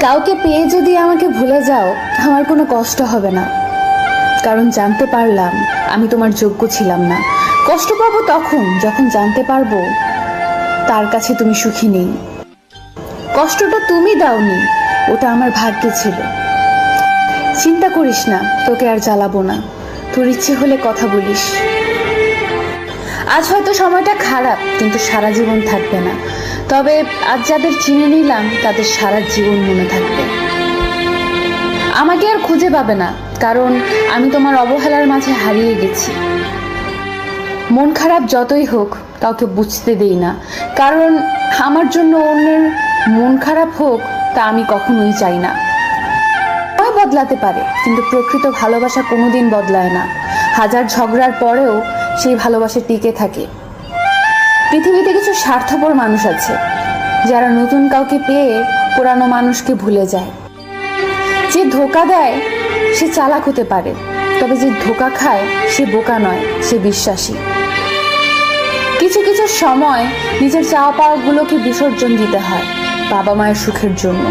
কাউকে পেয়ে যদি আমাকে ভুলে যাও, আমার কোনো কষ্ট হবে না, কারণ জানতে পারলাম আমি তোমার যোগ্য ছিলাম না। কষ্ট পাবো তখন যখন জানতে পারবো তার কাছে তুমি সুখী নেই। কষ্টটা তুমি দাওনি, ওটা আমার ভাগ্যে ছিল। চিন্তা করিস না, তোকে আর জ্বালাবো না। তোর ইচ্ছে হলে কথা বলিস। আজ হয়তো সময়টা খারাপ, কিন্তু সারা জীবন থাকবে না। তবে আজ যাদের চিনে নিলাম তাদের সারা জীবন মনে থাকবে। আমাকে আর খুঁজে পাবে না, কারণ আমি তোমার অবহেলার মাঝে হারিয়ে গেছি। মন খারাপ যতই হোক কাউকে বুঝতে দেই না, কারণ আমার জন্য অন্যের মন খারাপ হোক তা আমি কখনোই চাই না। সময় বদলাতে পারে, কিন্তু প্রকৃত ভালোবাসা কোনোদিন বদলায় না। হাজার ঝগড়ার পরেও সেই ভালোবাসা টিকে থাকে। পৃথিবীতে কিছু স্বার্থপর মানুষ আছে যারা নতুন কাউকে পেয়ে পুরানো মানুষকে ভুলে যায়। যে ধোঁকা দেয় সে চালাক হতে পারে, তবে যে ধোঁকা খায় সে বোকা নয়, সে বিশ্বাসী। কিছু কিছু সময় নিজের চাওয়া পাওয়াগুলোকে বিসর্জন দিতে হয় বাবা মায়ের সুখের জন্য।